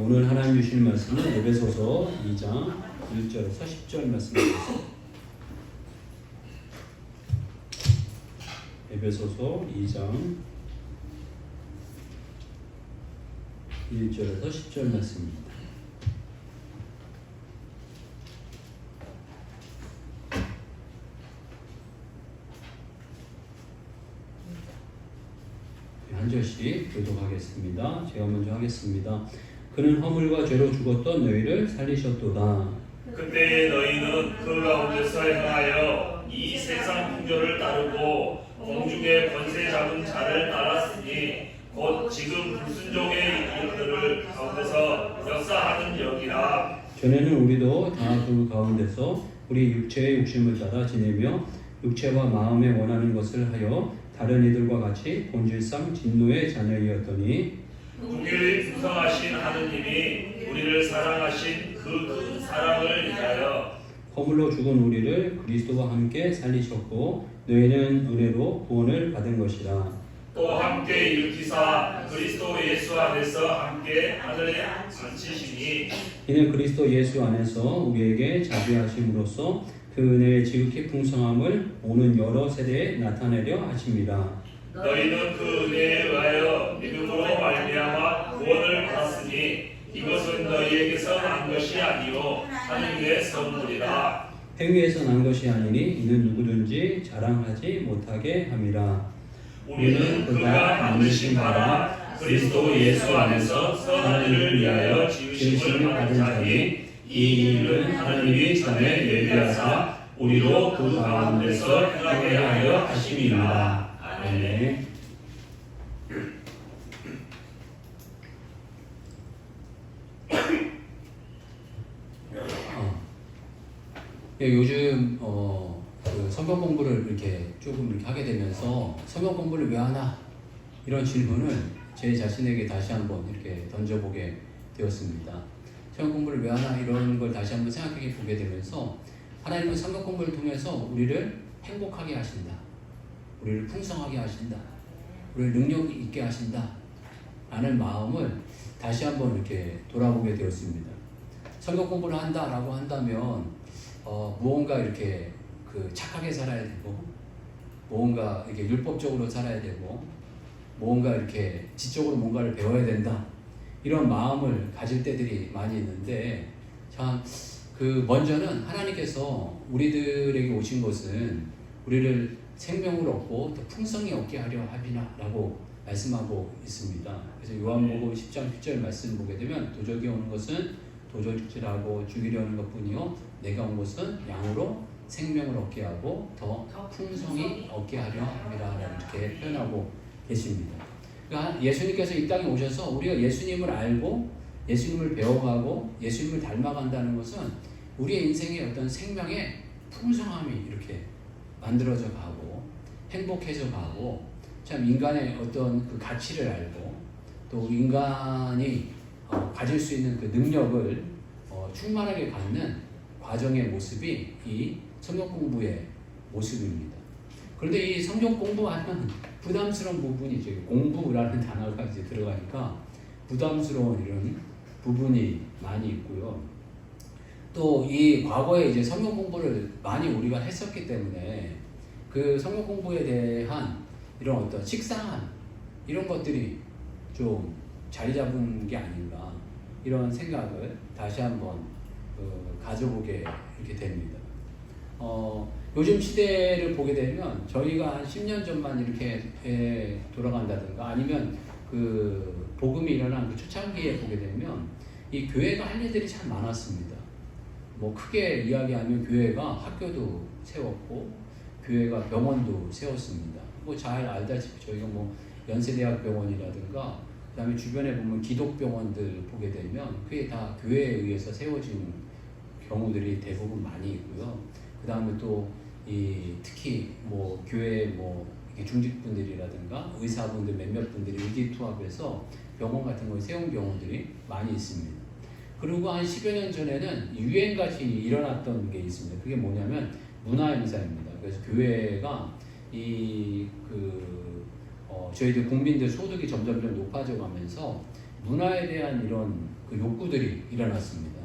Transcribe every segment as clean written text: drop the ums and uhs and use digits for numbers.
오늘 하나님 주신 말씀은 에베소서 2장 1절에서 10절 말씀입니다. 에베소서 2장 1절에서 10절 말씀입니다. 한 절씩 교독하겠습니다. 제가 먼저 하겠습니다. 그는 허물과 죄로 죽었던 너희를 살리셨도다. 그때 너희는 그 가운데서 행하여 이 세상 풍조를 따르고 공중의 권세 잡은 자를 따랐으니 곧 지금 불순종의 이들을 가운데서 역사하는 영이라. 전에는 우리도 다 그 가운데서 우리 육체의 욕심을 따라 지내며 육체와 마음에 원하는 것을 하여 다른 이들과 같이 본질상 진노의 자녀이었더니 우리를 구성하신 하느님이 우리를 사랑하신 그 큰 사랑을 인하여 허물로 죽은 우리를 그리스도와 함께 살리셨고 너희는 은혜로 구원을 받은 것이라. 또 함께 일으키사 그리스도 예수 안에서 함께 하늘에 앉히시니 이는 그리스도 예수 안에서 우리에게 자비하심으로써 그 은혜의 지극히 풍성함을 오는 여러 세대에 나타내려 하십니다. 너희는 그 은혜에 의하여 믿음으로 말미암아 구원을 받았으니 이것은 너희에게서 난 것이 아니요 하느님의 선물이라. 행위에서 난 것이 아니니 이는 누구든지 자랑하지 못하게 함이라. 우리는 그가 만드신 바라 그리스도 예수 안에서 선한 일을 위하여 지으심을 받은 자니 이 일은 하나님이 전에 예비하사 우리로 그 가운데서 행하게 하여 하심이라. 아멘. 요즘 그 성경 공부를 이렇게 조금 이렇게 하게 되면서 성경 공부를 왜 하나 이런 질문을 제 자신에게 다시 한번 이렇게 던져보게 되었습니다. 성경 공부를 왜 하나 이런 걸 다시 한번 생각해 보게 되면서 하나님은 성경 공부를 통해서 우리를 행복하게 하신다, 우리를 풍성하게 하신다, 우리를 능력 있게 하신다 라는 마음을 다시 한번 이렇게 돌아보게 되었습니다. 성경 공부를 한다라고 한다면 무언가 이렇게 그 착하게 살아야 되고, 무언가 이렇게 율법적으로 살아야 되고, 무언가 이렇게 지적으로 뭔가를 배워야 된다 이런 마음을 가질 때들이 많이 있는데, 참 그 먼저는 하나님께서 우리들에게 오신 것은 우리를 생명을 얻고 더 풍성히 얻게 하려 함이라고 말씀하고 있습니다. 그래서 요한복음 10장 10절 말씀 보게 되면 도적이 오는 것은 도적질하고 죽이려는 것뿐이요 내가 온 것은 양으로 생명을 얻게 하고 더 풍성히 얻게 하려 함이라 이렇게 표현하고 계십니다. 그러니까 예수님께서 이 땅에 오셔서 우리가 예수님을 알고 예수님을 배워가고 예수님을 닮아간다는 것은 우리의 인생의 어떤 생명의 풍성함이 이렇게 만들어져 가고 행복해져 가고 참 인간의 어떤 그 가치를 알고 또 인간이 가질 수 있는 그 능력을 충만하게 갖는 과정의 모습이 이 성경 공부의 모습입니다. 그런데 이 성경 공부하면 부담스러운 부분이 이제 공부라는 단어가 이제 들어가니까 부담스러운 이런 부분이 많이 있고요. 또 이 과거에 이제 성경 공부를 많이 우리가 했었기 때문에 그 성경 공부에 대한 이런 어떤 식상한 이런 것들이 좀 자리 잡은 게 아닌가 이런 생각을 다시 한번 가져보게 이렇게 됩니다. 요즘 시대를 보게 되면 저희가 한 10년 전만 이렇게 돌아간다든가 아니면 그 복음이 일어난 그 초창기에 보게 되면 이 교회가 할 일들이 참 많았습니다. 뭐 크게 이야기하면 교회가 학교도 세웠고 교회가 병원도 세웠습니다. 뭐 잘 알다시피 저희가 뭐 연세대학병원이라든가 그다음에 주변에 보면 기독병원들 보게 되면 그게 다 교회에 의해서 세워진 경우들이 대부분 많이 있고요. 그다음에 또 특히 뭐 교회 뭐 중직분들이라든가 의사분들 몇몇 분들이 의기투합해서 병원 같은 걸 세운 경우들이 많이 있습니다. 그리고 한 10여 년 전에는 유행같이 일어났던 게 있습니다. 그게 뭐냐면 문화행사입니다. 그래서 교회가 저희들 국민들 소득이 점점점 높아져 가면서 문화에 대한 이런 그 욕구들이 일어났습니다.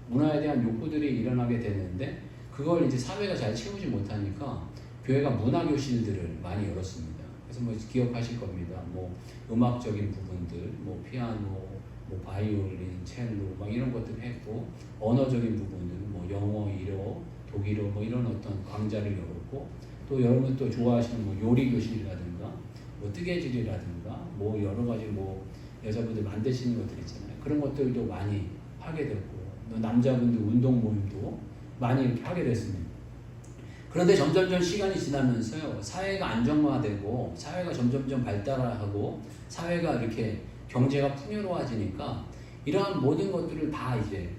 문화에 대한 욕구들이 일어나게 됐는데 그걸 이제 사회가 잘 채우지 못하니까 교회가 문화교실들을 많이 열었습니다. 그래서 뭐 기억하실 겁니다. 뭐 음악적인 부분들, 뭐 피아노, 뭐 바이올린, 첼로 막 이런 것들 했고 언어적인 부분들, 뭐 영어, 일어, 독일어 뭐 이런 어떤 강좌를 열었고 또 여러분 또 좋아하시는 뭐 요리 교실이라든가 뭐 뜨개질이라든가 뭐 여러 가지 뭐 여자분들 만드시는 것들 있잖아요. 그런 것들도 많이 하게 됐고 또 남자분들 운동 모임도 많이 이렇게 하게 됐습니다. 그런데 점점점 시간이 지나면서요, 사회가 안정화되고 사회가 점점점 발달하고 사회가 이렇게 경제가 풍요로워지니까 이러한 모든 것들을 다 이제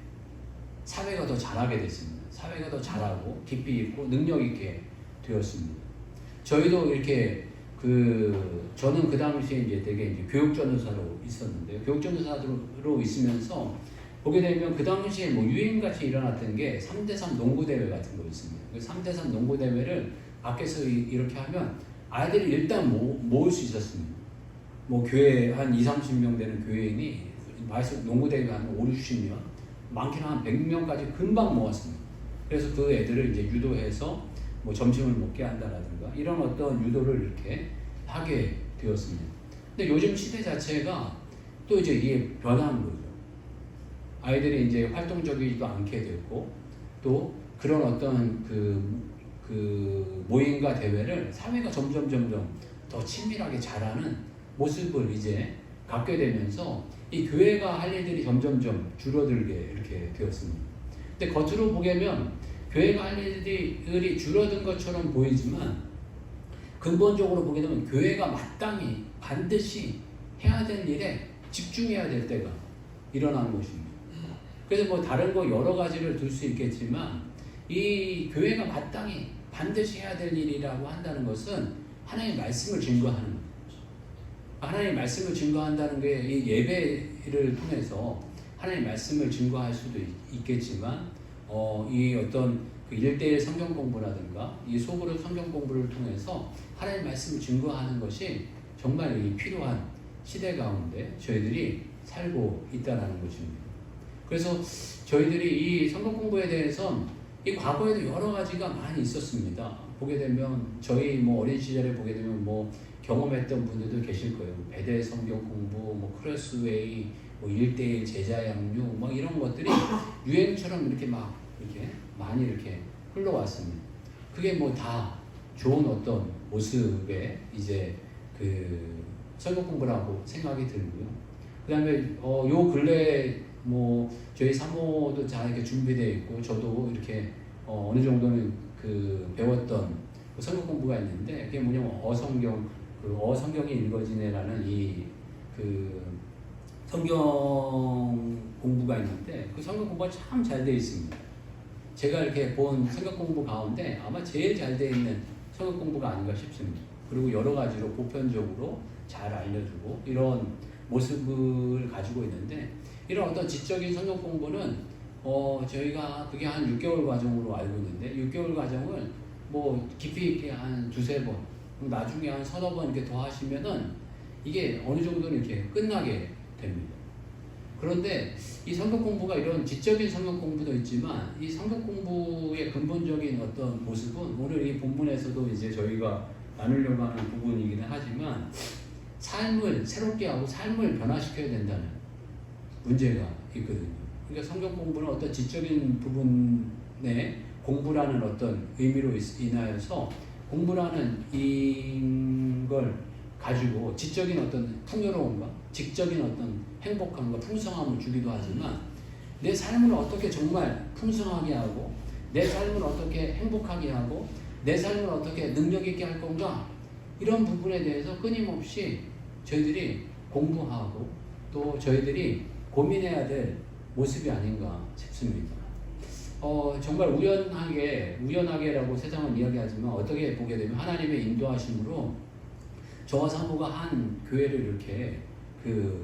사회가 더 잘하게 됐습니다. 사회가 더 잘하고 깊이 있고 능력 있게 되었습니다. 저희도 이렇게 저는 그 당시에 이제 되게 이제 교육전도사로 있었는데요. 교육전도사로 있으면서 보게 되면 그 당시에 뭐 유행같이 일어났던 게 3대3 농구대회 같은 거 있습니다. 그 3대3 농구대회를 밖에서 이렇게 하면 아이들이 일단 모을 수 있었습니다. 뭐 교회 한 20-30명 되는 교회인이 농구대회 한 5-60명, 많게는 한 100명까지 금방 모았습니다. 그래서 그 애들을 이제 유도해서 뭐 점심을 먹게 한다라든가 이런 어떤 유도를 이렇게 하게 되었습니다. 근데 요즘 시대 자체가 또 이제 이게 변한 거죠. 아이들이 이제 활동적이지도 않게 됐고 또 그런 어떤 그 모임과 대회를 사회가 점점 더 친밀하게 잘하는 모습을 이제 갖게 되면서 이 교회가 할 일들이 점점점 줄어들게 이렇게 되었습니다. 근데 겉으로 보면 교회가 할 일들이 줄어든 것처럼 보이지만 근본적으로 보게 되면 교회가 마땅히 반드시 해야 될 일에 집중해야 될 때가 일어나는 것입니다. 그래서 뭐 다른 거 여러 가지를 둘 수 있겠지만 이 교회가 마땅히 반드시 해야 될 일이라고 한다는 것은 하나님의 말씀을 증거하는 거예요. 하나님의 말씀을 증거한다는 게 이 예배를 통해서 하나님의 말씀을 증거할 수도 있겠지만 이 어떤 그 1:1 성경 공부라든가 이 속으로 성경 공부를 통해서 하나님의 말씀을 증거하는 것이 정말 필요한 시대 가운데 저희들이 살고 있다는 것입니다. 그래서 저희들이 이 성경 공부에 대해서 이 과거에도 여러 가지가 많이 있었습니다. 보게 되면 저희 뭐 어린 시절에 보게 되면 뭐 경험했던 분들도 계실 거예요. 배대 성경 공부, 뭐 크로스웨이, 뭐 1:1 제자 양육, 뭐 이런 것들이 유행처럼 이렇게 막 이렇게 많이 이렇게 흘러왔습니다. 그게 뭐 다 좋은 어떤 모습의 이제 그 성경 공부라고 생각이 들고요. 그다음에 요 근래 뭐 저희 사모도 잘 이렇게 준비되어 있고 저도 이렇게 어느 정도는 그 배웠던 그 성경 공부가 있는데 그게 뭐냐면 어성경이 읽어지네라는 이 그 성경 공부가 있는데 그 성경 공부가 참 잘 되어 있습니다. 제가 이렇게 본 성경 공부 가운데 아마 제일 잘 되어 있는 성경 공부가 아닌가 싶습니다. 그리고 여러 가지로 보편적으로 잘 알려주고 이런 모습을 가지고 있는데 이런 어떤 지적인 성경 공부는 저희가 그게 한 6개월 과정으로 알고 있는데 6개월 과정을 뭐 깊이 있게 한 2-3번 나중에 한 3-4번 이렇게 더 하시면은 이게 어느 정도는 이렇게 끝나게 됩니다. 그런데 이 성경 공부가 이런 지적인 성경 공부도 있지만 이 성경 공부의 근본적인 어떤 모습은 오늘 이 본문에서도 이제 저희가 나누려고 하는 부분이기는 하지만 삶을 새롭게 하고 삶을 변화시켜야 된다는 문제가 있거든요. 그러니까 성경 공부는 어떤 지적인 부분에 공부라는 어떤 의미로 인하여서 공부라는 이걸 가지고 지적인 어떤 풍요로움과 지적인 어떤 행복함과 풍성함을 주기도 하지만 내 삶을 어떻게 정말 풍성하게 하고 내 삶을 어떻게 행복하게 하고 내 삶을 어떻게 능력 있게 할 건가 이런 부분에 대해서 끊임없이 저희들이 공부하고 또 저희들이 고민해야 될 모습이 아닌가 싶습니다. 정말 우연하게라고 세상은 이야기하지만 어떻게 보게 되면 하나님의 인도하심으로 저와 사모가 한 교회를 이렇게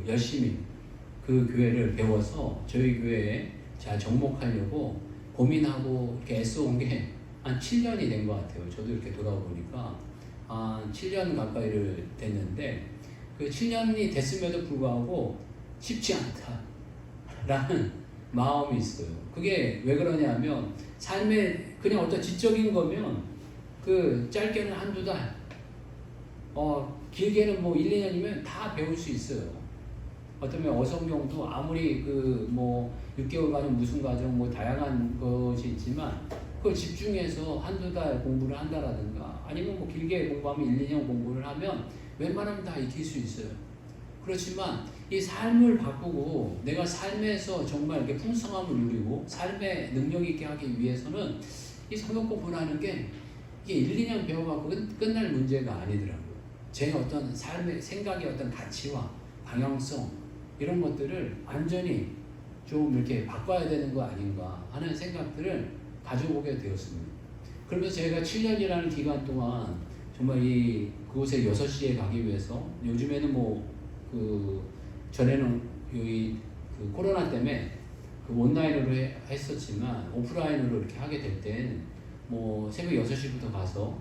열심히 그 교회를 배워서 저희 교회에 잘 접목하려고 고민하고 이렇게 애써온 게 한 7년이 된 것 같아요. 저도 이렇게 돌아보니까 한 7년 가까이를 됐는데 그 7년이 됐음에도 불구하고 쉽지 않다. 라는 마음이 있어요. 그게 왜 그러냐면 삶의 그냥 어떤 지적인 거면 그 짧게는 한두 달, 길게는 뭐 1, 2년이면 다 배울 수 있어요. 어쩌면 어성경도 아무리 그 뭐 6개월 과정, 무슨 과정, 뭐 다양한 것이 있지만 그걸 집중해서 한두 달 공부를 한다라든가 아니면 뭐 길게 공부하면 1, 2년 공부를 하면 웬만하면 다 익힐 수 있어요. 그렇지만 이 삶을 바꾸고 내가 삶에서 정말 이렇게 풍성함을 누리고 삶의 능력 있게 하기 위해서는 이 성경 공부라는 게 이게 1, 2년 배워갖고 끝날 문제가 아니더라고요. 제 어떤 삶의 생각의 어떤 가치와 방향성 이런 것들을 완전히 좀 이렇게 바꿔야 되는 거 아닌가 하는 생각들을 가져보게 되었습니다. 그러면서 제가 7년이라는 기간 동안 정말 그곳에 6시에 가기 위해서 요즘에는 전에는 그 코로나 때문에 그 온라인으로 했었지만 오프라인으로 이렇게 하게 될 때는 뭐 새벽 6시부터 가서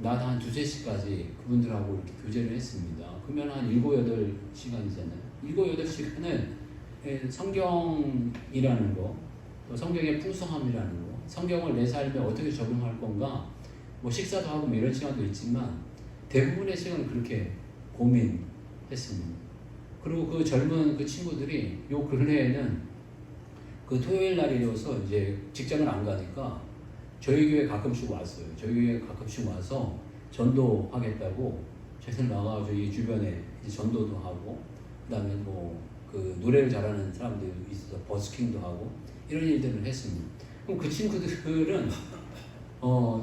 낮 한 2, 3시까지 그분들하고 이렇게 교제를 했습니다. 그러면 한 7, 8시간이잖아요. 7, 8시간은 성경이라는 거, 또 성경의 풍성함이라는 거, 성경을 내 삶에 어떻게 적용할 건가, 뭐 식사도 하고 뭐 이런 시간도 있지만 대부분의 시간을 그렇게 고민했습니다. 그리고 그 젊은 그 친구들이 요 근래에는 그 토요일 날이어서 이제 직장을 안 가니까 저희 교회 가끔씩 왔어요. 저희 교회 가끔씩 와서 전도하겠다고 저희들 나가가지고 이 주변에 이제 전도도 하고 그다음에 뭐 그 노래를 잘하는 사람들이 있어서 버스킹도 하고 이런 일들을 했습니다. 그럼 그 친구들은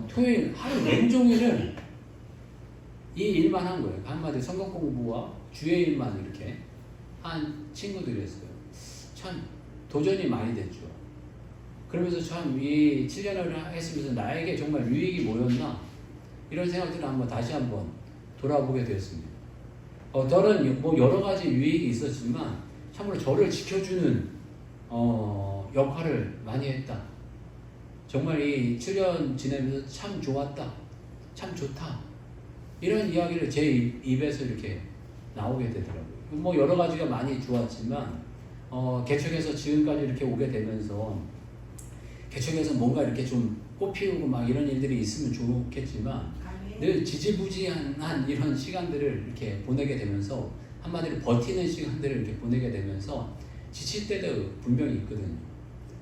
토요일 하루 온종일을 이 일만 한 거예요. 한마디로 성경 공부와 주의 일만 이렇게 한 친구들이었어요. 참 도전이 많이 됐죠. 그러면서 참 이 7년을 했으면서 나에게 정말 유익이 뭐였나 이런 생각들을 다시 한번 돌아보게 되었습니다. 저는 뭐 여러 가지 유익이 있었지만 참으로 저를 지켜주는 역할을 많이 했다. 정말 이 7년 지내면서 참 좋았다. 참 좋다. 이런 이야기를 제 입에서 이렇게 나오게 되더라고요. 뭐 여러 가지가 많이 좋았지만 개척해서 지금까지 이렇게 오게 되면서 개척해서 뭔가 이렇게 좀 꽃피우고 막 이런 일들이 있으면 좋겠지만 늘 지지부진한 이런 시간들을 이렇게 보내게 되면서 한마디로 버티는 시간들을 이렇게 보내게 되면서 지칠 때도 분명히 있거든요.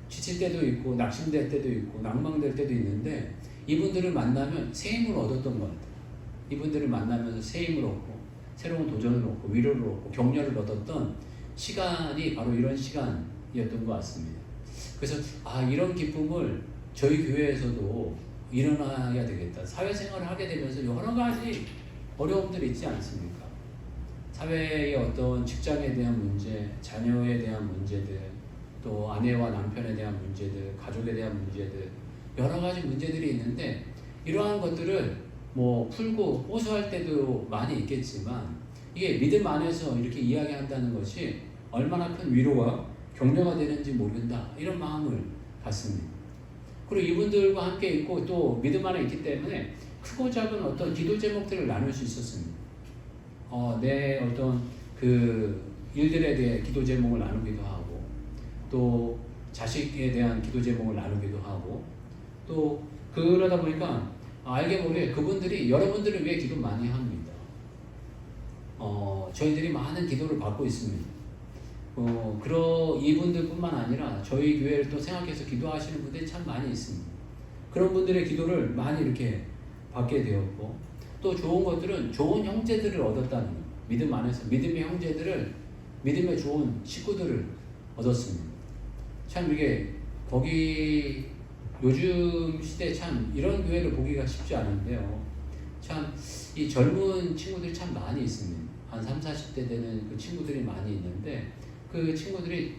지칠 때도 있고 낙심될 때도 있고 낭망될 때도 있는데 이분들을 만나면 새 힘을 얻었던 것 같아요. 이분들을 만나면서 새 힘을 얻고 새로운 도전을 얻고 위로를 얻고 격려를 얻었던 시간이 바로 이런 시간이었던 것 같습니다. 그래서 이런 기쁨을 저희 교회에서도 일어나야 되겠다. 사회생활을 하게 되면서 여러 가지 어려움들이 있지 않습니까? 사회의 어떤 직장에 대한 문제, 자녀에 대한 문제들, 또 아내와 남편에 대한 문제들, 가족에 대한 문제들, 여러 가지 문제들이 있는데 이러한 것들을 뭐 풀고 호소할 때도 많이 있겠지만 이게 믿음 안에서 이렇게 이야기한다는 것이 얼마나 큰 위로와 격려가 되는지 모른다 이런 마음을 갖습니다. 그리고 이분들과 함께 있고 또 믿음 안에 있기 때문에 크고 작은 어떤 기도 제목들을 나눌 수 있었습니다. 내 어떤 그 일들에 대해 기도 제목을 나누기도 하고 또 자식에 대한 기도 제목을 나누기도 하고 또 그러다 보니까 알게 모르게 그분들이 여러분들을 위해 기도 많이 합니다. 저희들이 많은 기도를 받고 있습니다. 이분들뿐만 아니라 저희 교회를 또 생각해서 기도하시는 분들이 참 많이 있습니다. 그런 분들의 기도를 많이 이렇게 받게 되었고 또 좋은 것들은 좋은 형제들을 얻었다는 것. 믿음 안에서 믿음의 형제들을 믿음의 좋은 식구들을 얻었습니다. 참 이게 거기 요즘 시대에 참 이런 교회를 보기가 쉽지 않은데요. 참 이 젊은 친구들이 참 많이 있습니다. 한 30, 40대 되는 그 친구들이 많이 있는데 그 친구들이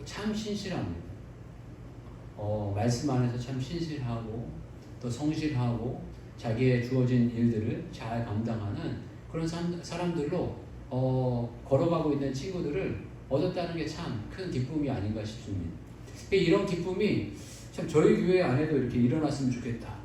참 신실합니다. 말씀 안에서 참 신실하고 또 성실하고 자기의 주어진 일들을 잘 감당하는 그런 사람들로 걸어가고 있는 친구들을 얻었다는 게 참 큰 기쁨이 아닌가 싶습니다. 이런 기쁨이 참 저희 교회 안에도 이렇게 일어났으면 좋겠다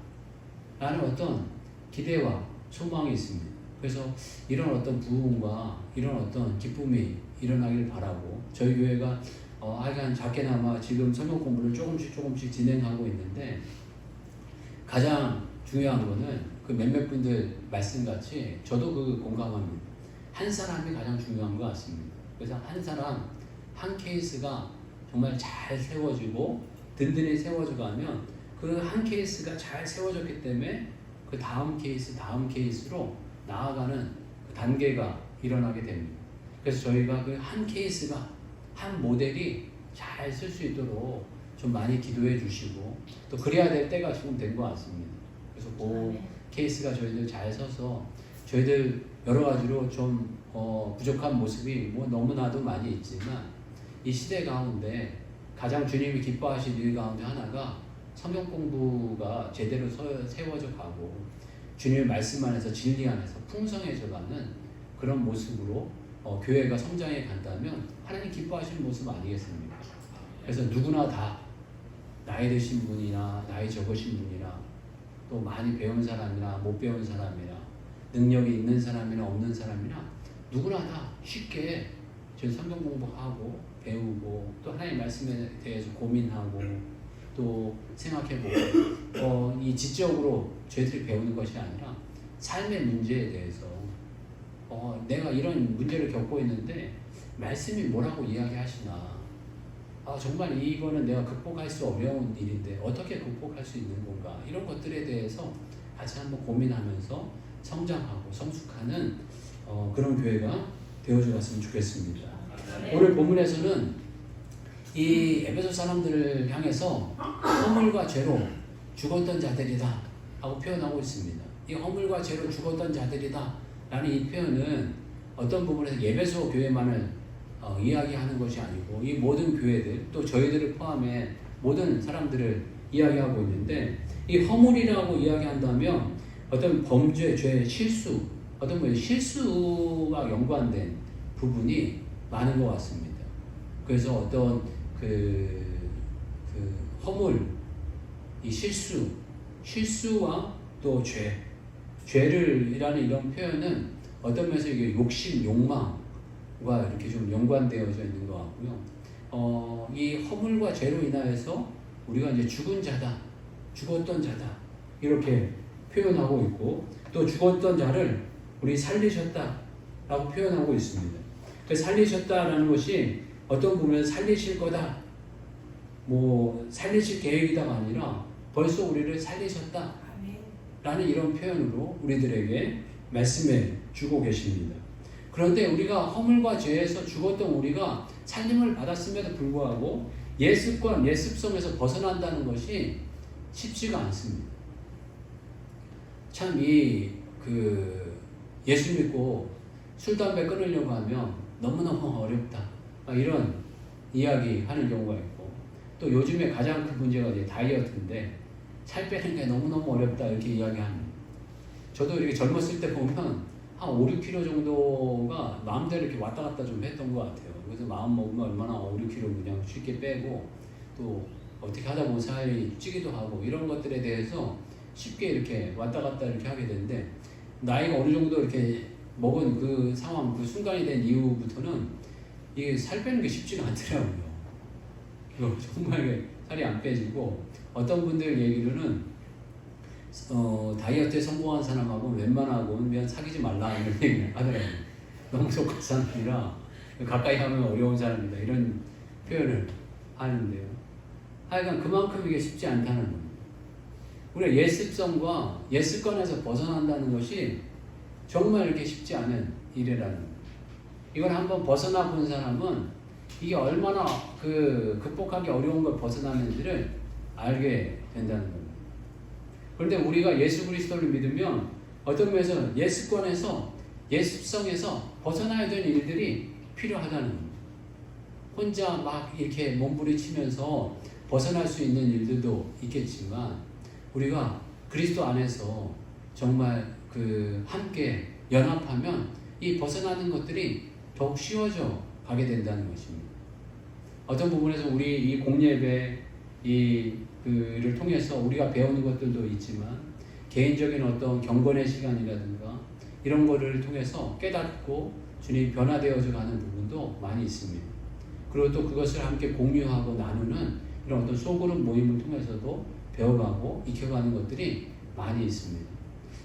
라는 어떤 기대와 소망이 있습니다. 그래서 이런 어떤 부흥과 이런 어떤 기쁨이 일어나길 바라고 저희 교회가 하여간 작게나마 지금 성경 공부를 조금씩 진행하고 있는데 가장 중요한 거는 그 몇몇 분들 말씀같이 저도 그 공감합니다. 한 사람이 가장 중요한 것 같습니다. 그래서 한 사람, 한 케이스가 정말 잘 세워지고 든든히 세워져 가면 그 한 케이스가 잘 세워졌기 때문에 그 다음 케이스로 나아가는 그 단계가 일어나게 됩니다. 그래서 저희가 그 한 케이스가, 한 모델이 잘 쓸 수 있도록 좀 많이 기도해 주시고 또 그래야 될 때가 지금 된 것 같습니다. 그래서 그 케이스가 저희들 잘 서서 저희들 여러 가지로 좀 부족한 모습이 뭐 너무나도 많이 있지만 이 시대 가운데 가장 주님이 기뻐하실 일 가운데 하나가 성경 공부가 제대로 세워져 가고 주님의 말씀 안에서 진리 안에서 풍성해져가는 그런 모습으로 교회가 성장해 간다면 하나님 기뻐하시는 모습 아니겠습니까? 그래서 누구나 다 나이 드신 분이나 나이 적으신 분이나 또 많이 배운 사람이나 못 배운 사람이나 능력이 있는 사람이나 없는 사람이나 누구나 다 쉽게 저 성경 공부하고 배우고 또 하나님의 말씀에 대해서 고민하고 또 생각해보고 이 지적으로 저희들이 배우는 것이 아니라 삶의 문제에 대해서 내가 이런 문제를 겪고 있는데 말씀이 뭐라고 이야기하시나 정말 이거는 내가 극복할 수 어려운 일인데 어떻게 극복할 수 있는 건가 이런 것들에 대해서 같이 한번 고민하면서 성장하고 성숙하는 그런 교회가 되어져 갔으면 좋겠습니다. 오늘 본문에서는 이 에베소 사람들을 향해서 허물과 죄로 죽었던 자들이다 하고 표현하고 있습니다. 이 허물과 죄로 죽었던 자들이다 라는 이 표현은 어떤 부분에서 에베소 교회만을 이야기하는 것이 아니고 이 모든 교회들 또 저희들을 포함해 모든 사람들을 이야기하고 있는데 이 허물이라고 이야기한다면 어떤 범죄, 죄, 실수 어떤 실수와 연관된 부분이 많은 것 같습니다. 그래서 어떤 그 허물, 이 실수와 또 죄를이라는 이런 표현은 어떤 면에서 이게 욕심, 욕망과 이렇게 좀 연관되어져 있는 것 같고요. 이 허물과 죄로 인하여서 우리가 이제 죽었던 자다 이렇게 표현하고 있고 또 죽었던 자를 우리 살리셨다라고 표현하고 있습니다. 그 살리셨다라는 것이 어떤 부분에서 살리실 거다, 살리실 계획이다가 아니라 벌써 우리를 살리셨다라는 이런 표현으로 우리들에게 말씀해 주고 계십니다. 그런데 우리가 허물과 죄에서 죽었던 우리가 살림을 받았음에도 불구하고 예습관, 예습성에서 벗어난다는 것이 쉽지가 않습니다. 참 예수 믿고 술, 담배 끊으려고 하면 너무너무 어렵다. 이런 이야기 하는 경우가 있고 또 요즘에 가장 큰 문제가 이제 다이어트인데 살 빼는 게 너무너무 어렵다 이렇게 이야기합니다. 저도 이렇게 젊었을 때 보면 한 5, 6kg 정도가 마음대로 이렇게 왔다 갔다 좀 했던 것 같아요. 그래서 마음 먹으면 얼마나 5, 6kg 그냥 쉽게 빼고 또 어떻게 하다 보면 살이 찌기도 하고 이런 것들에 대해서 쉽게 이렇게 왔다 갔다 이렇게 하게 되는데 나이가 어느 정도 이렇게 먹은 그 상황, 그 순간이 된 이후부터는 이게 살 빼는 게 쉽지가 않더라고요. 정말 살이 안 빼지고 어떤 분들 얘기로는 다이어트에 성공한 사람하고 웬만하고는 사귀지 말라 이런 얘기를 하더라고요. 너무 속한 사람이라 가까이 하면 어려운 사람이다 이런 표현을 하는데요. 하여간 그만큼 이게 쉽지 않다는 겁니다. 우리가 예습성과 예습관에서 벗어난다는 것이 정말 이렇게 쉽지 않은 일이라는 거예요. 이걸 한번 벗어나 본 사람은 이게 얼마나 극복하기 어려운 걸 벗어나는지를 알게 된다는 겁니다. 그런데 우리가 예수 그리스도를 믿으면 어떤 면에서 예습관에서 예습성에서 벗어나야 되는 일들이 필요하다는 겁니다. 혼자 막 이렇게 몸부림치면서 벗어날 수 있는 일들도 있겠지만 우리가 그리스도 안에서 정말 함께 연합하면 이 벗어나는 것들이 더욱 쉬워져 가게 된다는 것입니다. 어떤 부분에서 우리 이 공예배 를 통해서 우리가 배우는 것들도 있지만 개인적인 어떤 경건의 시간이라든가 이런 거를 통해서 깨닫고 주님이 변화되어져 가는 부분도 많이 있습니다. 그리고 또 그것을 함께 공유하고 나누는 이런 어떤 소그룹 모임을 통해서도 배워가고 익혀가는 것들이 많이 있습니다.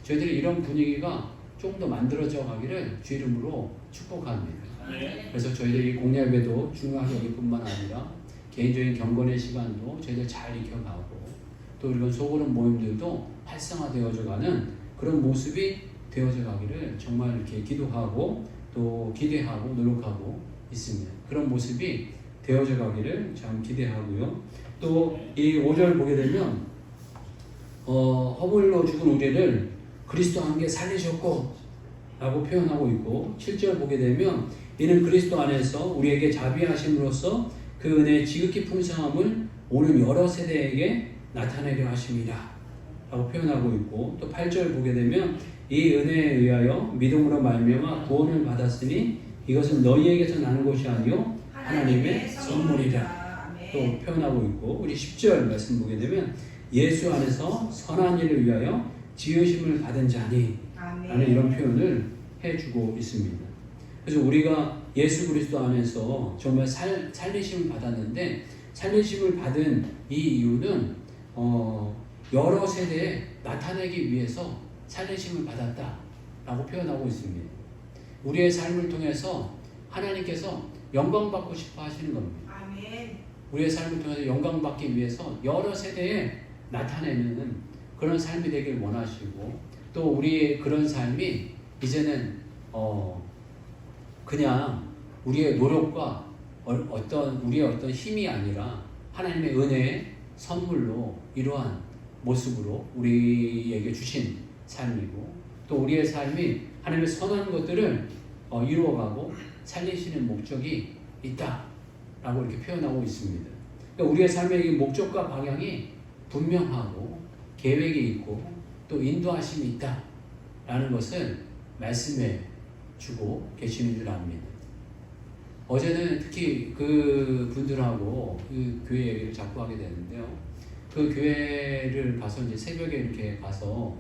저희들이 이런 분위기가 조금 더 만들어져 가기를 주 이름으로 축복합니다. 그래서 저희들이 공예배도 중요하게 여길 뿐만 아니라 개인적인 경건의 시간도 저희들 잘 익혀가고 또 이런 소그룹 모임들도 활성화되어져 가는 그런 모습이 되어져 가기를 정말 이렇게 기도하고 또 기대하고 노력하고 있습니다. 그런 모습이 되어져 가기를 참 기대하고요. 또 이 5절 보게 되면 허물로 죽은 우리를 그리스도와 함께 살리셨고 라고 표현하고 있고 7절 보게 되면 이는 그리스도 안에서 우리에게 자비하심으로써 그 은혜의 지극히 풍성함을 오는 여러 세대에게 나타내려 하심이라 라고 표현하고 있고 또 8절 보게 되면 이 은혜에 의하여 믿음으로 말미암아 구원을 받았으니 이것은 너희에게서 나는 것이 아니요 하나님의 선물이라 또 표현하고 있고 우리 10절 말씀 보게 되면 예수 안에서 선한 일을 위하여 지으심을 받은 자니 라는 이런 표현을 해주고 있습니다. 그래서 우리가 예수 그리스도 안에서 정말 살리심을 받았는데 살리심을 받은 이 이유는 여러 세대에 나타내기 위해서 살리심을 받았다라고 표현하고 있습니다. 우리의 삶을 통해서 하나님께서 영광받고 싶어 하시는 겁니다. 우리의 삶을 통해서 영광받기 위해서 여러 세대에 나타내는 그런 삶이 되길 원하시고 또 우리의 그런 삶이 이제는 그냥 우리의 노력과 우리의 어떤 힘이 아니라 하나님의 은혜의 선물로 이러한 모습으로 우리에게 주신 삶이고 또 우리의 삶이 하나님의 선한 것들을 이루어가고 살리시는 목적이 있다라고 이렇게 표현하고 있습니다. 그러니까 우리의 삶의 목적과 방향이 분명하고 계획이 있고 또 인도하심이 있다라는 것을 말씀해 주고 계시는 줄 압니다. 어제는 특히 그 분들하고 그 교회 얘기를 자꾸 하게 되는데요. 그 교회를 가서 이제 새벽에 이렇게 가서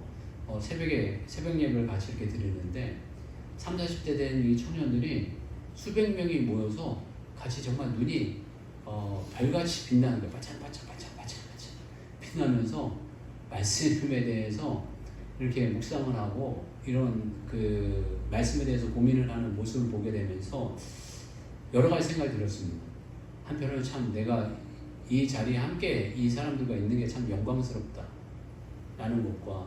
새벽 예배를 같이 이렇게 드리는데 30, 40대 된 이 청년들이 수백 명이 모여서 같이 정말 눈이 별같이 빛나는 거예요. 반짝반짝 빛나면서 말씀에 대해서 이렇게 묵상을 하고 이런 그 말씀에 대해서 고민을 하는 모습을 보게 되면서 여러 가지 생각이 들었습니다. 한편으로는 참 내가 이 자리에 함께 이 사람들과 있는 게 참 영광스럽다 라는 것과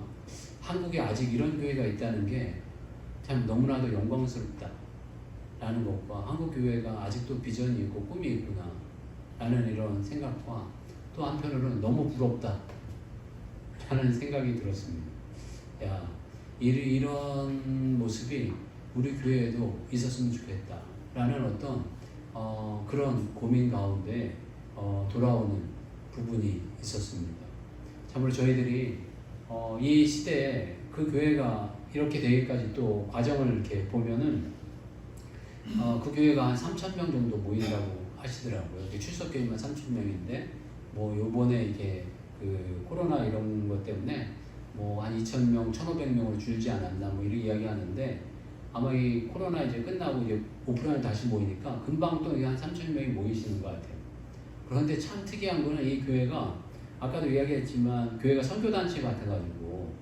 한국에 아직 이런 교회가 있다는 게 참 너무나도 영광스럽다 라는 것과 한국 교회가 아직도 비전이 있고 꿈이 있구나 라는 이런 생각과 또 한편으로는 너무 부럽다 라는 생각이 들었습니다. 야, 이런 모습이 우리 교회에도 있었으면 좋겠다 라는 어떤 그런 고민 가운데 돌아오는 부분이 있었습니다. 참으로 저희들이 이 시대에 그 교회가 이렇게 되기까지 또 과정을 이렇게 보면은 그 교회가 한 3,000명 정도 모인다고 하시더라고요. 출석교인만 3,000명인데 뭐 요번에 이게 그 코로나 이런 것 때문에 뭐 한 2,000명, 1,500명으로 줄지 않았나 뭐 이렇게 이야기하는데 아마 이 코로나 이제 끝나고 이제 오프라인 다시 모이니까 금방 또 한 3,000명이 모이시는 것 같아요. 그런데 참 특이한 거는 이 교회가 아까도 이야기했지만 교회가 선교단체 같아가지고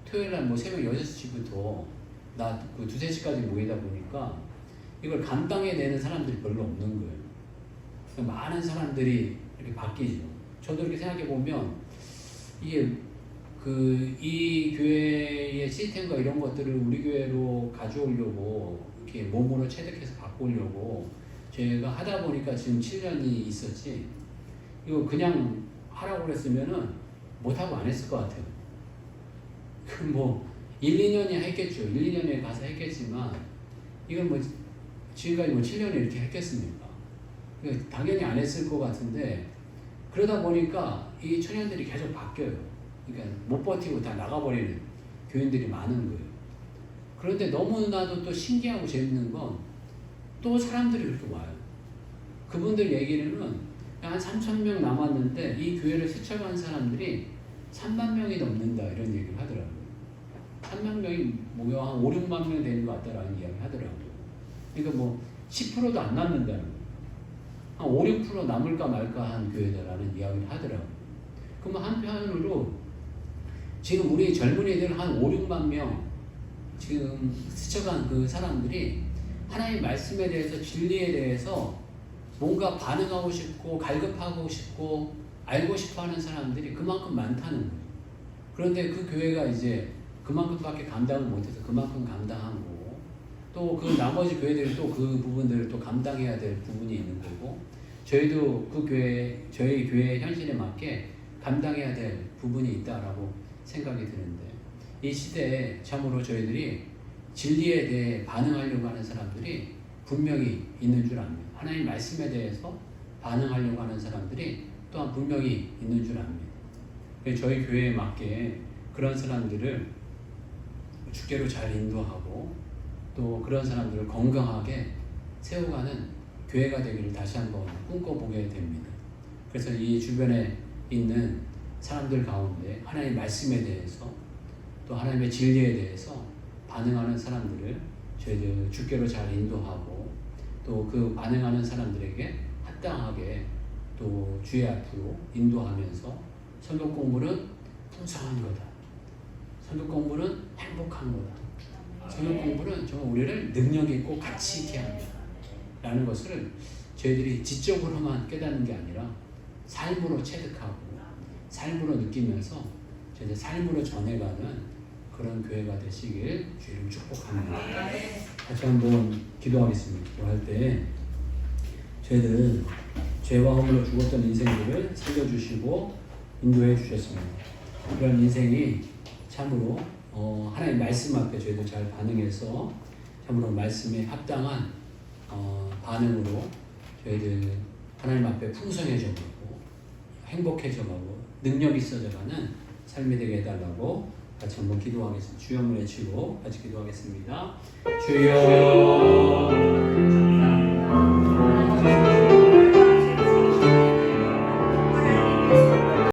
토요일날 뭐 새벽 6시부터 낮 그 2, 3시까지 모이다 보니까 이걸 감당해내는 사람들이 별로 없는 거예요. 많은 사람들이 이렇게 바뀌죠. 저도 이렇게 생각해보면 이게 이 교회의 시스템과 이런 것들을 우리 교회로 가져오려고 이렇게 몸으로 체득해서 바꾸려고 제가 하다 보니까 지금 7년이 있었지 이거 그냥 하라고 그랬으면은 못하고 안 했을 것 같아요. 뭐 1, 2년이 했겠죠. 1, 2년에 가서 했겠지만 이걸 뭐 지금까지 뭐 7년을 이렇게 했겠습니까? 당연히 안 했을 것 같은데 그러다 보니까 이 청년들이 계속 바뀌어요. 그러니까 못 버티고 다 나가버리는 교인들이 많은 거예요. 그런데 너무나도 또 신기하고 재밌는 건 또 사람들이 그렇게 와요. 그분들 얘기는 한 3,000명 남았는데 이 교회를 스쳐간 사람들이 3만 명이 넘는다 이런 얘기를 하더라고요. 3만 명이 모여 한 5, 6만 명 되는 것 같다라는 이야기 하더라고요. 그러니까 뭐 10%도 안 남는다는 거예요. 한 5, 6% 남을까 말까 한 교회다라는 이야기를 하더라고요. 그러면 한편으로 지금 우리 젊은이들 한 5, 6만 명 지금 스쳐간 그 사람들이 하나님 말씀에 대해서 진리에 대해서 뭔가 반응하고 싶고 갈급하고 싶고 알고 싶어하는 사람들이 그만큼 많다는 거예요. 그런데 그 교회가 이제 그만큼밖에 감당을 못해서 그만큼 감당하고 또 그 나머지 교회들이 또 그 부분들을 또 감당해야 될 부분이 있는 거고 저희도 그 교회 저희 교회의 현실에 맞게 감당해야 될 부분이 있다라고 생각이 드는데 이 시대에 참으로 저희들이 진리에 대해 반응하려고 하는 사람들이 분명히 있는 줄 압니다. 하나님 말씀에 대해서 반응하려고 하는 사람들이 또한 분명히 있는 줄 압니다. 저희 교회에 맞게 그런 사람들을 주께로 잘 인도하고 또 그런 사람들을 건강하게 세워가는 교회가 되기를 다시 한번 꿈꿔보게 됩니다. 그래서 이 주변에 있는 사람들 가운데 하나님의 말씀에 대해서 또 하나님의 진리에 대해서 반응하는 사람들을 저희들 주께로 잘 인도하고 또 그 반응하는 사람들에게 합당하게 또 주의 앞으로 인도하면서 성경 공부는 풍성한 거다. 성경 공부는 행복한 거다. 성경 공부는 정말 우리를 능력 있고 가치 있게 합니다. 라는 것을 저희들이 지적으로만 깨닫는 게 아니라 삶으로 체득하고 삶으로 느끼면서 저희들 삶으로 전해가는 그런 교회가 되시길 주님 축복합니다. 같이 한번 기도하겠습니다. 기도할 때 저희들 죄와 허물로 죽었던 인생들을 살려주시고 인도해 주셨습니다. 그런 인생이 참으로 하나님 말씀 앞에 저희들 잘 반응해서 참으로 말씀에 합당한 반응으로 저희들 하나님 앞에 풍성해져가고 행복해져가고 능력 있어져가는 삶이 되게 해달라고 같이 한번 기도하겠습니다. 주여 한번 외치고 같이 기도하겠습니다. 주여